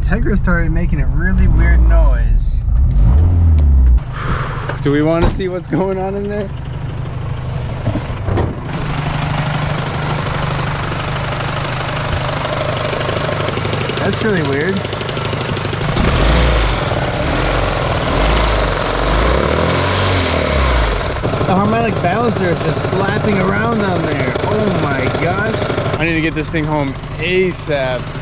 Integra started making a really weird noise. Do we want to see what's going on in there? That's really weird. The harmonic balancer is just slapping around down there. Oh my gosh. I need to get this thing home ASAP.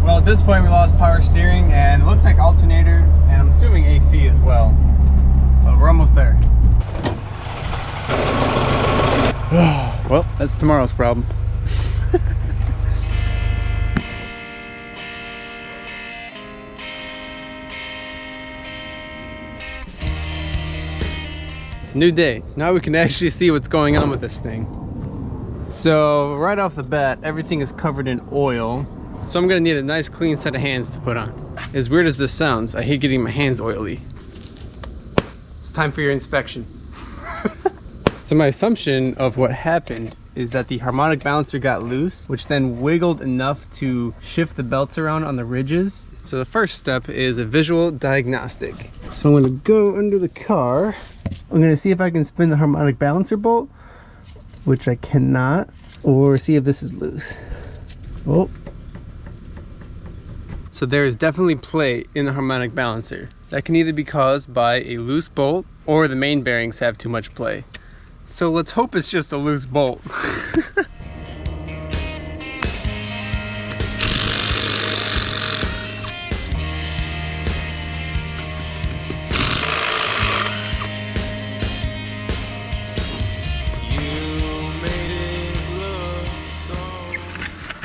Well, at this point we lost power steering and it looks like alternator, and I'm assuming AC as well. But we're almost there. Well, that's tomorrow's problem. It's a new day. Now we can actually see what's going on with this thing. So right off the bat, everything is covered in oil. So I'm gonna need a nice clean set of hands to put on. As weird as this sounds, I hate getting my hands oily. It's time for your inspection. So my assumption of what happened is that the harmonic balancer got loose, which then wiggled enough to shift the belts around on the ridges. So the first step is a visual diagnostic. So I'm gonna go under the car. I'm gonna see if I can spin the harmonic balancer bolt, which I cannot, or see if this is loose. Oh. So there is definitely play in the harmonic balancer. That can either be caused by a loose bolt or the main bearings have too much play. So let's hope it's just a loose bolt.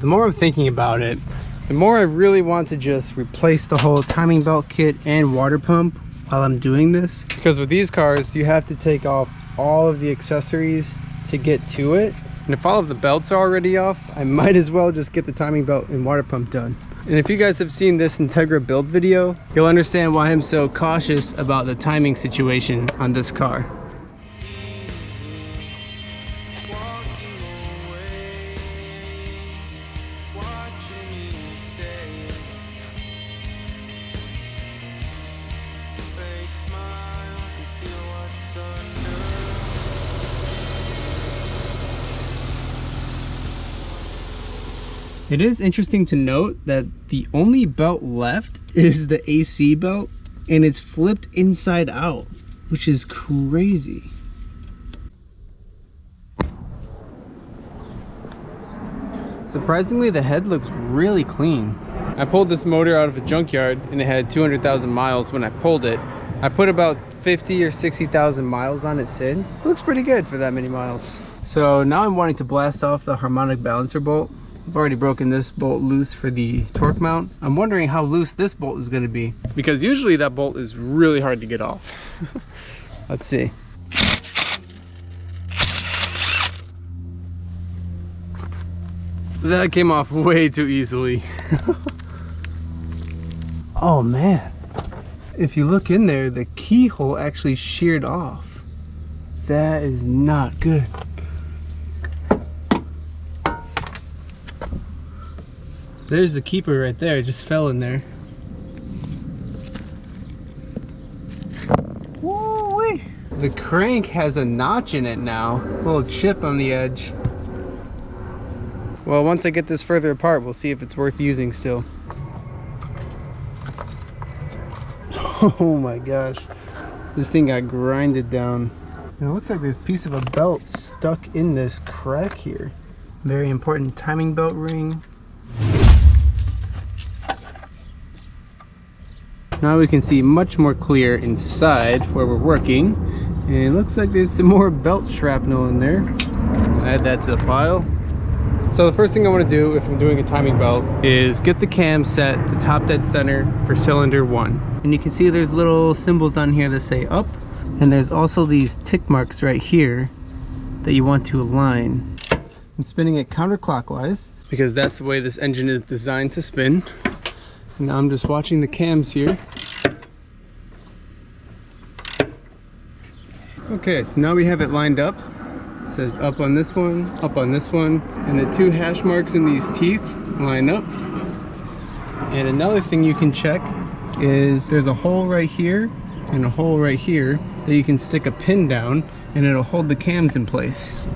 The more I'm thinking about it, the more I really want to just replace the whole timing belt kit and water pump while I'm doing this. Because with these cars, you have to take off all of the accessories to get to it. And if all of the belts are already off, I might as well just get the timing belt and water pump done. And if you guys have seen this Integra build video, you'll understand why I'm so cautious about the timing situation on this car. It is interesting to note that the only belt left is the AC belt, and it's flipped inside out, which is crazy. Surprisingly, the head looks really clean. I pulled this motor out of a junkyard and it had 200,000 miles when I pulled it. I put about 50 or 60,000 miles on it since. It looks pretty good for that many miles. So now I'm wanting to blast off the harmonic balancer bolt. I've already broken this bolt loose for the torque mount. I'm wondering how loose this bolt is going to be, because usually that bolt is really hard to get off. Let's see. That came off way too easily. Oh man. If you look in there, the keyhole actually sheared off. That is not good. There's the keeper right there, it just fell in there. Woo-wee. The crank has a notch in it now, a little chip on the edge. Well, once I get this further apart, we'll see if it's worth using still. Oh my gosh, this thing got grinded down. And it looks like there's a piece of a belt stuck in this crack here. Very important timing belt ring. Now we can see much more clear inside where we're working, and it looks like there's some more belt shrapnel in there. I'll add that to the pile. So the first thing I want to do if I'm doing a timing belt is get the cam set to top dead center for cylinder 1. And you can see there's little symbols on here that say up, and there's also these tick marks right here that you want to align. I'm spinning it counterclockwise because that's the way this engine is designed to spin. And now I'm just watching the cams here. Okay, so now we have it lined up. It says up on this one, up on this one, and the two hash marks in these teeth line up. And another thing you can check is there's a hole right here and a hole right here that you can stick a pin down and it'll hold the cams in place,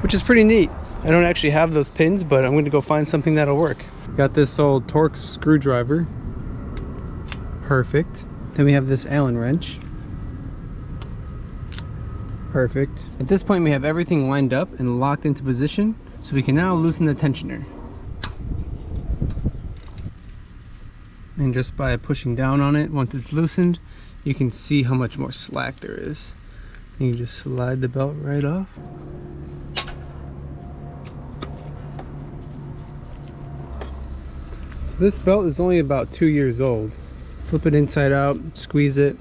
which is pretty neat. I don't actually have those pins, but I'm going to go find something that'll work. Got this old Torx screwdriver. Perfect. Then we have this Allen wrench. Perfect. At this point we have everything lined up and locked into position, so we can now loosen the tensioner. And just by pushing down on it, once it's loosened, you can see how much more slack there is. And you just slide the belt right off. So this belt is only about 2 years old. Flip it inside out, squeeze it.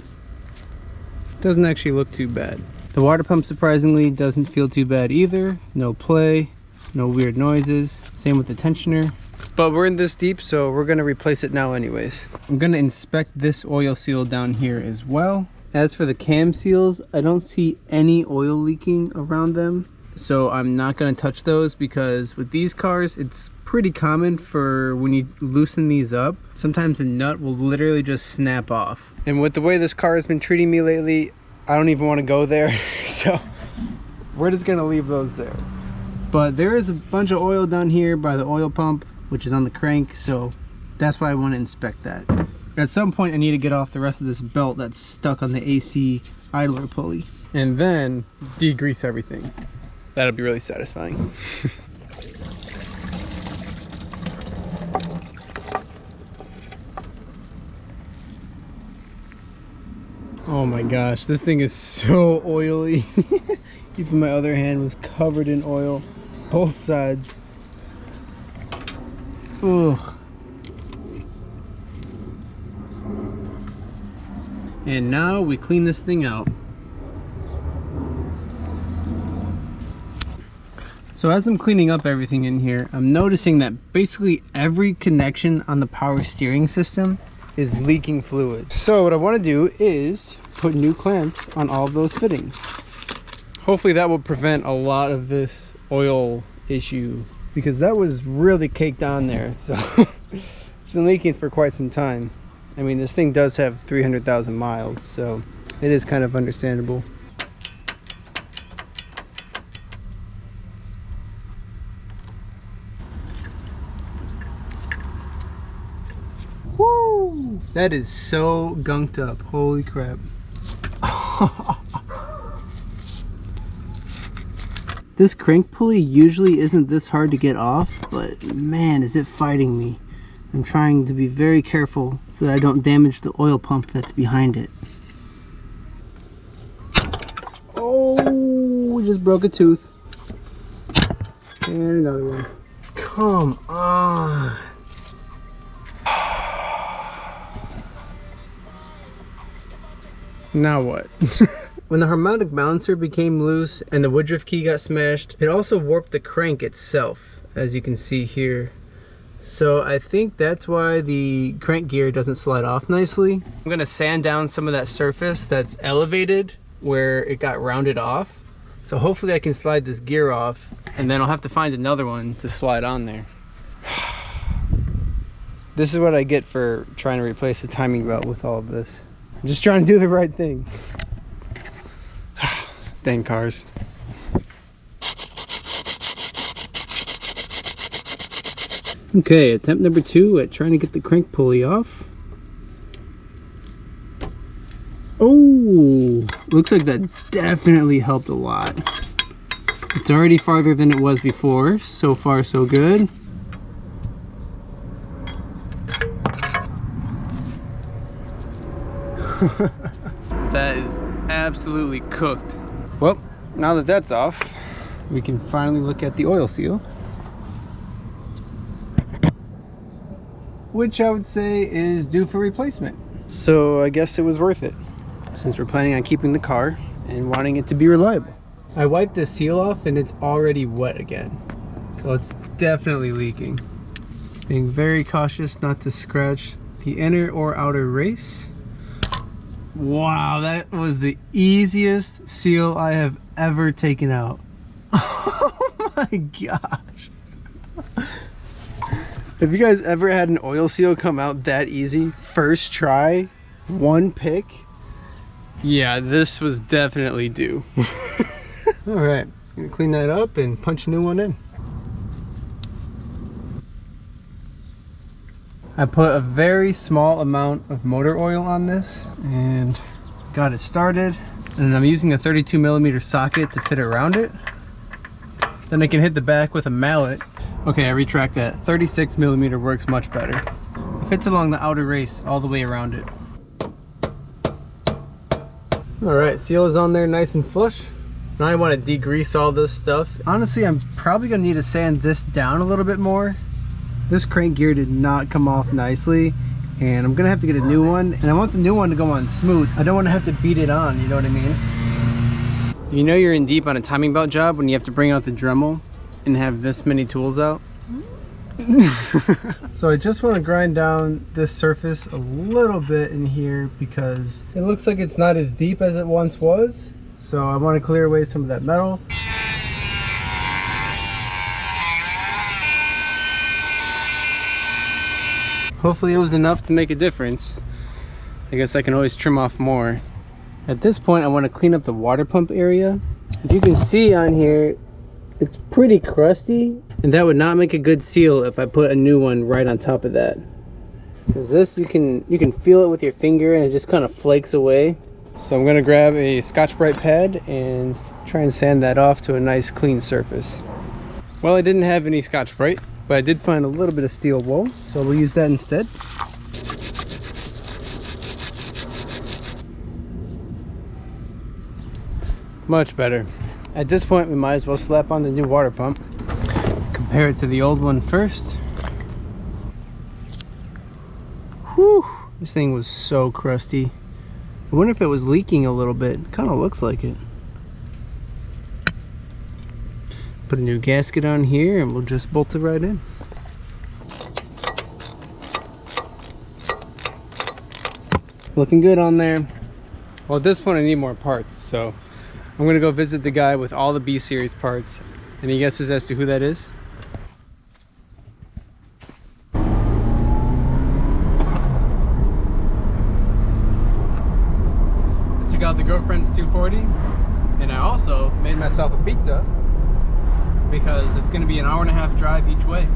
Doesn't actually look too bad. The water pump surprisingly doesn't feel too bad either. No play, no weird noises. Same with the tensioner. But we're in this deep, so we're gonna replace it now anyways. I'm gonna inspect this oil seal down here as well. As for the cam seals, I don't see any oil leaking around them, so I'm not gonna touch those, because with these cars, it's pretty common for when you loosen these up, sometimes the nut will literally just snap off. And with the way this car has been treating me lately, I don't even want to go there, so we're just gonna leave those there. But there is a bunch of oil down here by the oil pump, which is on the crank, so that's why I want to inspect that. At some point I need to get off the rest of this belt that's stuck on the AC idler pulley, and then degrease everything. That'll be really satisfying. Oh my gosh, this thing is so oily. Even my other hand was covered in oil, both sides. Ugh. And now we clean this thing out. So as I'm cleaning up everything in here, I'm noticing that basically every connection on the power steering system is leaking fluid. So what I want to do is put new clamps on all of those fittings. Hopefully that will prevent a lot of this oil issue, because that was really caked on there. So it's been leaking for quite some time. I mean, this thing does have 300,000 miles, so it is kind of understandable. Woo! That is so gunked up. Holy crap. This crank pulley usually isn't this hard to get off, but man, is it fighting me. I'm trying to be very careful so that I don't damage the oil pump that's behind it. Oh, we just broke a tooth. And another one. Come on. Now what? When the harmonic balancer became loose and the woodruff key got smashed, it also warped the crank itself, as you can see here. So I think that's why the crank gear doesn't slide off nicely. I'm gonna sand down some of that surface that's elevated where it got rounded off. So hopefully I can slide this gear off, and then I'll have to find another one to slide on there. This is what I get for trying to replace the timing belt with all of this. I'm just trying to do the right thing. Dang cars. Okay, attempt number 2 at trying to get the crank pulley off. Oh, looks like that definitely helped a lot. It's already farther than it was before. So far, so good. That is absolutely cooked. Well, now that that's off, we can finally look at the oil seal, which I would say is due for replacement. So I guess it was worth it, since we're planning on keeping the car and wanting it to be reliable. I wiped the seal off and it's already wet again, so it's definitely leaking. Being very cautious not to scratch the inner or outer race. Wow, that was the easiest seal I have ever taken out. Oh my gosh. Have you guys ever had an oil seal come out that easy? First try, one pick? Yeah, this was definitely due. All right, gonna clean that up and punch a new one in. I put a very small amount of motor oil on this and got it started. And I'm using a 32mm socket to fit around it. Then I can hit the back with a mallet. Okay, I retract that. 36mm works much better. It fits along the outer race all the way around it. All right, seal is on there nice and flush. Now I want to degrease all this stuff. Honestly, I'm probably gonna need to sand this down a little bit more. This crank gear did not come off nicely, and I'm gonna have to get a new one. And I want the new one to go on smooth. I don't want to have to beat it on, you know what I mean? You know you're in deep on a timing belt job when you have to bring out the Dremel and have this many tools out. So I just want to grind down this surface a little bit in here because it looks like it's not as deep as it once was. So I want to clear away some of that metal. Hopefully it was enough to make a difference. I guess I can always trim off more. At this point I want to clean up the water pump area. If you can see on here, it's pretty crusty, and that would not make a good seal if I put a new one right on top of that. Because this, you can feel it with your finger and it just kind of flakes away. So I'm gonna grab a Scotch-Brite pad and try and sand that off to a nice clean surface. Well, I didn't have any Scotch-Brite, but I did find a little bit of steel wool, so we'll use that instead. Much better. At this point, we might as well slap on the new water pump. Compare it to the old one first. Whew, this thing was so crusty. I wonder if it was leaking a little bit. Kind of looks like it. Put a new gasket on here and we'll just bolt it right in. Looking good on there. Well, at this point I need more parts, so I'm gonna go visit the guy with all the B series parts. Any guesses as to who that is? I took out the girlfriend's 240, and I also made myself a pizza because it's gonna be an hour-and-a-half drive each way.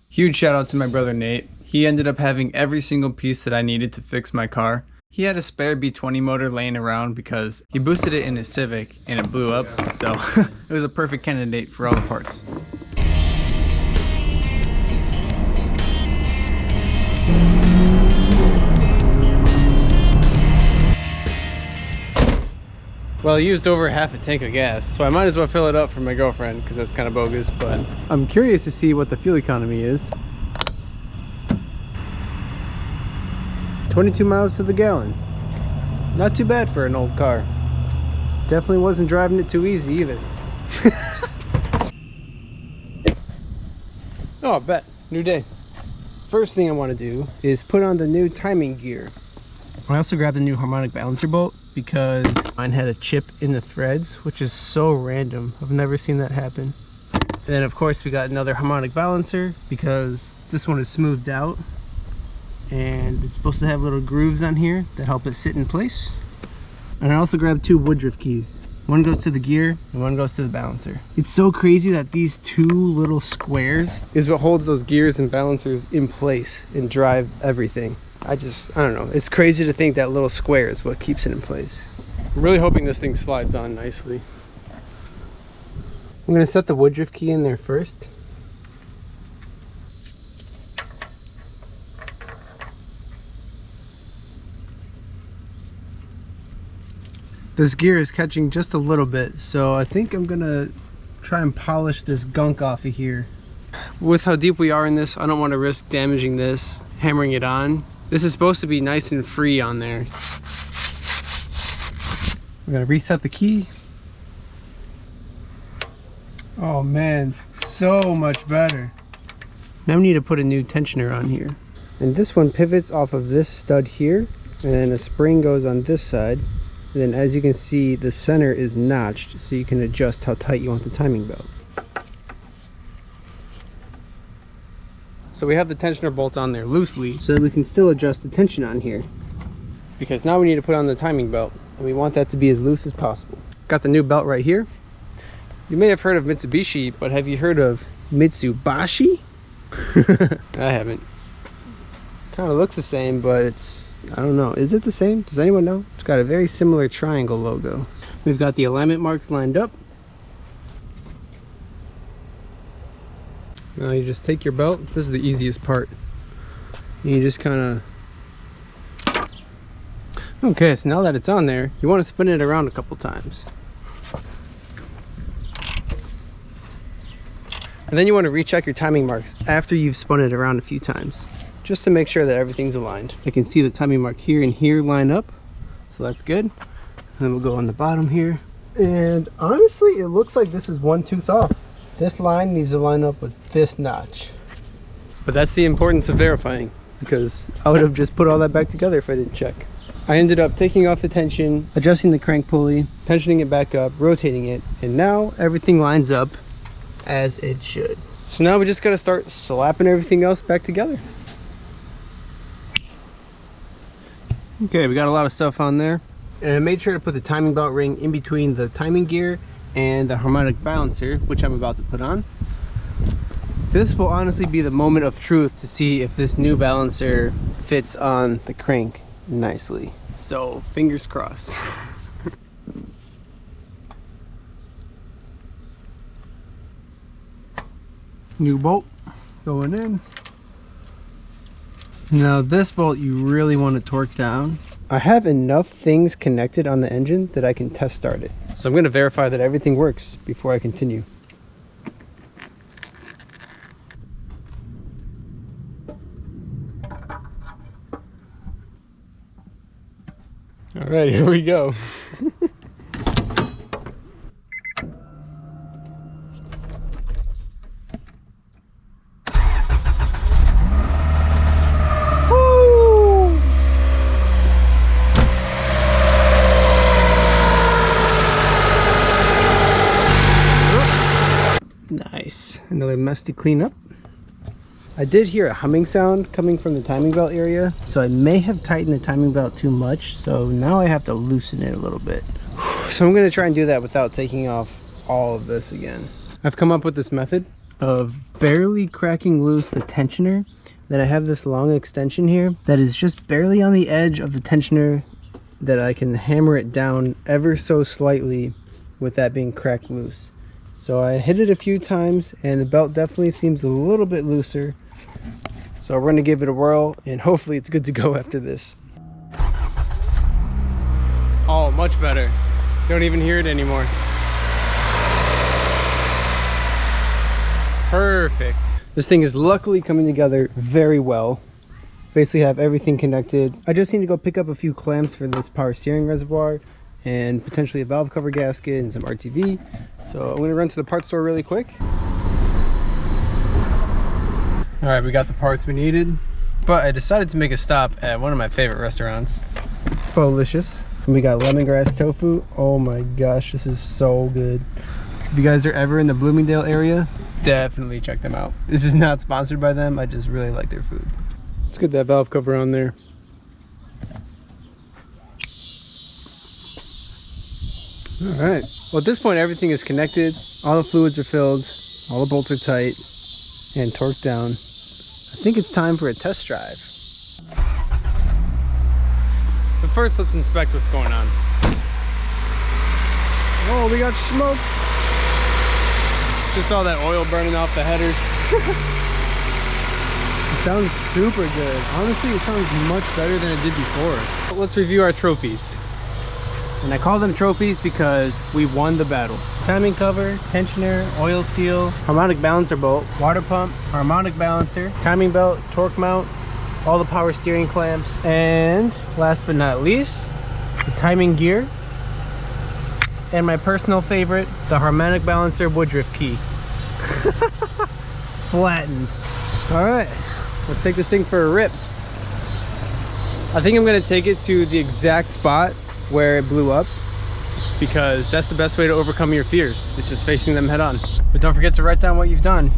Huge shout out to my brother Nate. He ended up having every single piece that I needed to fix my car. He had a spare B20 motor laying around because he boosted it in his Civic and it blew up, so it was a perfect candidate for all the parts. Well, I used over half a tank of gas, so I might as well fill it up for my girlfriend because that's kind of bogus, but I'm curious to see what the fuel economy is. 22 miles to the gallon. Not too bad for an old car. Definitely wasn't driving it too easy either. Oh, I bet. New day. First thing I want to do is put on the new timing gear. I also grabbed the new harmonic balancer bolt because mine had a chip in the threads, which is so random. I've never seen that happen. And then of course we got another harmonic balancer because this one is smoothed out and it's supposed to have little grooves on here that help it sit in place. And I also grabbed two Woodruff keys. One goes to the gear and one goes to the balancer. It's so crazy that these two little squares is what holds those gears and balancers in place and drive everything. I don't know. It's crazy to think that little square is what keeps it in place. I'm really hoping this thing slides on nicely. I'm gonna set the Woodruff key in there first. This gear is catching just a little bit, so I think I'm gonna try and polish this gunk off of here. With how deep we are in this, I don't want to risk damaging this, hammering it on. This is supposed to be nice and free on there. We're gonna reset the key. Oh man, so much better. Now we need to put a new tensioner on here. And this one pivots off of this stud here, and then a spring goes on this side. And then as you can see, the center is notched, so you can adjust how tight you want the timing belt. So we have the tensioner bolt on there loosely, so that we can still adjust the tension on here. Because now we need to put on the timing belt, and we want that to be as loose as possible. Got the new belt right here. You may have heard of Mitsubishi, but have you heard of Mitsubashi? I haven't. Kind of looks the same, but it's, I don't know. Is it the same? Does anyone know? It's got a very similar triangle logo. We've got the alignment marks lined up. Now you just take your belt. This is the easiest part. And you just kind of... Okay, so now that it's on there, you want to spin it around a couple times. And then you want to recheck your timing marks after you've spun it around a few times, just to make sure that everything's aligned. I can see the timing mark here and here line up, so that's good. And then we'll go on the bottom here. And honestly, it looks like this is one tooth off. This line needs to line up with this notch. But that's the importance of verifying, because I would have just put all that back together if I didn't check. I ended up taking off the tension, adjusting the crank pulley, tensioning it back up, rotating it, and now everything lines up as it should. So now we just gotta start slapping everything else back together. Okay, we got a lot of stuff on there. And I made sure to put the timing belt ring in between the timing gear and the harmonic balancer, which I'm about to put on. This will honestly be the moment of truth to see if this new balancer fits on the crank nicely. So fingers crossed. New bolt going in. Now this bolt you really want to torque down. I have enough things connected on the engine that I can test start it. So I'm going to verify that everything works before I continue. All right, here we go. Nice. Another mess to clean up. I did hear a humming sound coming from the timing belt area, so I may have tightened the timing belt too much, so now I have to loosen it a little bit. So I'm going to try and do that without taking off all of this again. I've come up with this method of barely cracking loose the tensioner. Then I have this long extension here that is just barely on the edge of the tensioner, that I can hammer it down ever so slightly with that being cracked loose. So I hit it a few times and the belt definitely seems a little bit looser. So we're going to give it a whirl and hopefully it's good to go after this. Oh, much better. Don't even hear it anymore. Perfect. This thing is luckily coming together very well. Basically have everything connected. I just need to go pick up a few clamps for this power steering reservoir and potentially a valve cover gasket and some RTV. So I'm gonna run to the parts store really quick. All right, we got the parts we needed, but I decided to make a stop at one of my favorite restaurants, Licious. And we got lemongrass tofu. Oh my gosh, this is so good. If you guys are ever in the Bloomingdale area, definitely check them out. This is not sponsored by them, I just really like their food. Let's get that valve cover on there. All right, well at this point everything is connected, all the fluids are filled, all the bolts are tight and torqued down. I think it's time for a test drive. But first let's inspect what's going on. Oh, we got smoke. Just all that oil burning off the headers. It sounds super good. Honestly, it sounds much better than it did before. Let's review our trophies. And I call them trophies because we won the battle. Timing cover, tensioner, oil seal, harmonic balancer bolt, water pump, harmonic balancer, timing belt, torque mount, all the power steering clamps, and last but not least, the timing gear, and my personal favorite, the harmonic balancer woodruff key. Flattened. All right, let's take this thing for a rip. I think I'm gonna take it to the exact spot where it blew up, because that's the best way to overcome your fears. It's just facing them head on. But don't forget to write down what you've done.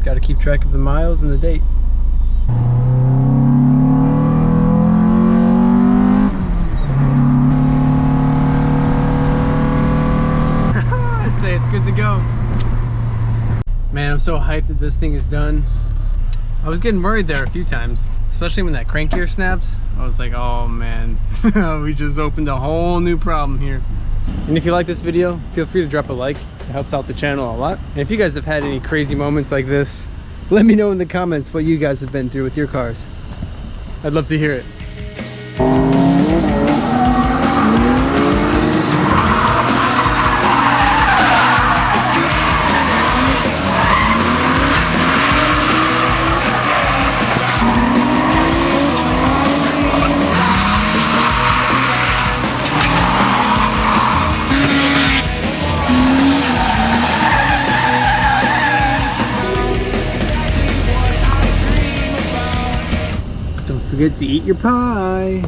Got to keep track of the miles and the date. I'd say it's good to go. Man, I'm so hyped that this thing is done. I was getting worried there a few times, especially when that crank gear snapped. I was like, oh man, we just opened a whole new problem here. And if you like this video, feel free to drop a like. It helps out the channel a lot. And if you guys have had any crazy moments like this, let me know in the comments what you guys have been through with your cars. I'd love to hear it. Don't forget to eat your pie.